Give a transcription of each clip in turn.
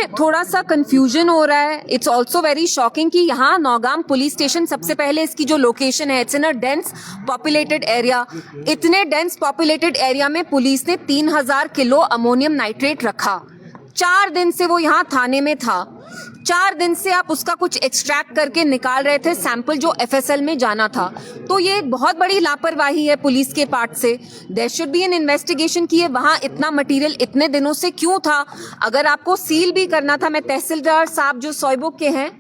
इसमें थोड़ा सा कंफ्यूजन हो रहा है. इट्स ऑल्सो वेरी शॉकिंग कि यहाँ नौगाम पुलिस स्टेशन, सबसे पहले इसकी जो लोकेशन है, it's in a dense populated area. इतने डेंस पॉपुलेटेड एरिया में पुलिस ने 3000 किलो अमोनियम नाइट्रेट रखा. 4 दिन से वो यहाँ थाने में था. 4 दिन से आप उसका कुछ एक्सट्रैक्ट करके निकाल रहे थे सैंपल जो एफएसएल में जाना था. तो ये बहुत बड़ी लापरवाही है पुलिस के पार्ट से. There should be an investigation कि ये वहाँ इतना मटेरियल इतने दिनों से क्यों था. अगर आपको सील भी करना था, मैं तहसीलदार साहब जो सोयबुक के हैं,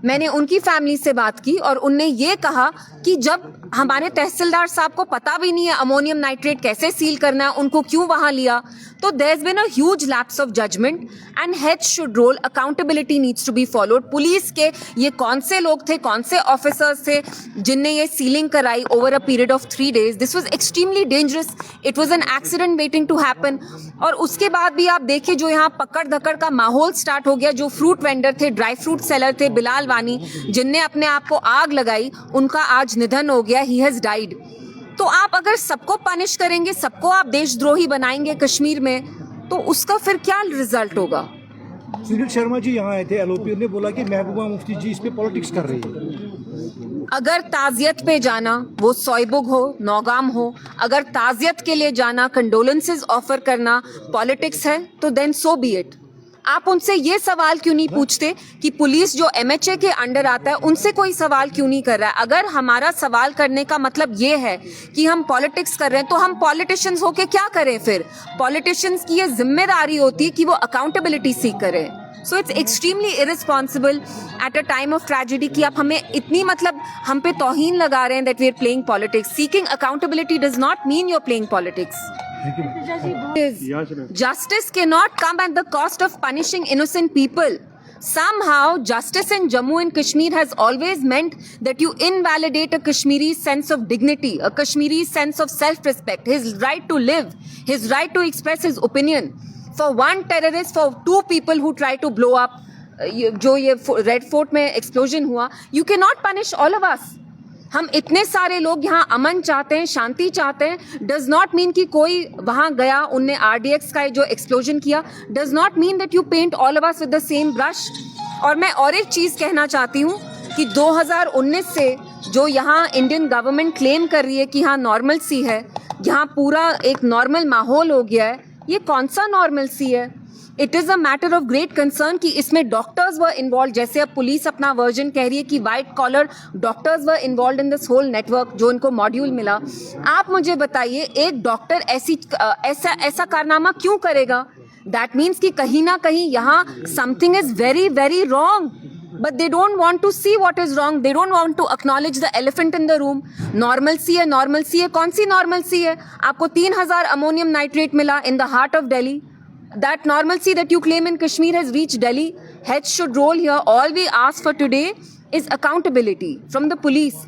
मैंने उनकी फैमिली से बात की और उनने ये कहा कि जब हमारे तहसीलदार साहब को पता भी नहीं है अमोनियम नाइट्रेट कैसे सील करना है, उनको क्यों वहां लिया. तो there has been a huge lapse of judgment and head should roll. Accountability needs to be followed. Police के ये कौन से लोग थे, कौन से ऑफिसर्स थे जिनने ये सीलिंग कराई over a period of 3 days. This was extremely dangerous. It was an accident waiting to happen. और उसके बाद भी आप देखिए जो यहाँ पकड़ धकड़ का माहौल स्टार्ट हो गया. जो फ्रूट वेंडर थे, ड्राई फ्रूट सेलर थे, बिलाल वानी, जिनने अपने आप को आग लगाई, उनका आज निधन हो गया. He has died. तो आप अगर सबको पनिश करेंगे, सबको आप देशद्रोही बनाएंगे कश्मीर में, तो उसका फिर क्या रिजल्ट होगा. सुनील शर्मा जी यहाँ आए थे, एलओपी ने बोला कि महबूबा मुफ्ती जी इस पे पॉलिटिक्स कर रही है. अगर ताजियत पे जाना, वो सोयबुग हो, नौगाम हो, अगर ताजियत के लिए जाना, कंडोलेंसेस ऑफर करना पॉलिटिक्स है, तो देन सो बी इट. आप उनसे ये सवाल क्यों नहीं पूछते कि पुलिस जो एमएचए के अंडर आता है उनसे कोई सवाल क्यों नहीं कर रहा है. अगर हमारा सवाल करने का मतलब ये है कि हम पॉलिटिक्स कर रहे हैं, तो हम पॉलिटिशियंस होके क्या करें फिर. पॉलिटिशियंस की ये जिम्मेदारी होती है कि वो अकाउंटेबिलिटी सीख करें. So it's extremely irresponsible at a time of tragedy कि आप हमें इतनी हम पे तौहीन लगा रहे हैं that we are playing politics. Seeking accountability does not mean you are playing politics. Justice cannot come at the cost of punishing innocent people. Somehow, justice in Jammu and Kashmir has always meant that you invalidate a Kashmiri sense of dignity, a Kashmiri sense of self-respect, his right to live, his right to express his opinion. For one terrorist, for 2 people who try to blow up, जो ये Red Fort में explosion हुआ, you cannot punish all of us. हम इतने सारे लोग यहाँ अमन चाहते हैं, शांति चाहते हैं. डज नॉट मीन कि कोई वहाँ गया, उनने RDX का जो एक्सप्लोजन किया, does not mean that you paint all of us with the same brush. और मैं और एक चीज़ कहना चाहती हूँ कि 2019 से जो यहाँ इंडियन गवर्नमेंट क्लेम कर रही है कि हाँ नॉर्मल सी है, यहाँ पूरा एक नॉर्मल माहौल हो गया है, ये कौन सा नॉर्मल सी है. It is a matter of great concern कि इसमें डॉक्टर्स वर इन्वॉल्व. जैसे अब पुलिस अपना वर्जन कह रही है कि white collar doctors were involved in this whole network, जो इनको मॉड्यूल मिला. आप मुझे बताइए, एक डॉक्टर ऐसा कारनामा क्यों करेगा. दैट मीन्स कि कहीं ना कहीं यहाँ something is very very wrong. But they don't want to see what is wrong. They don't want to acknowledge the elephant in the room. Normalcy है, normalcy है. कौन सी normalcy है. आपको 3000 अमोनियम नाइट्रेट मिला in the heart of Delhi. That normalcy that you claim in Kashmir has reached Delhi. Heads should roll here. All we ask for today is accountability from the police.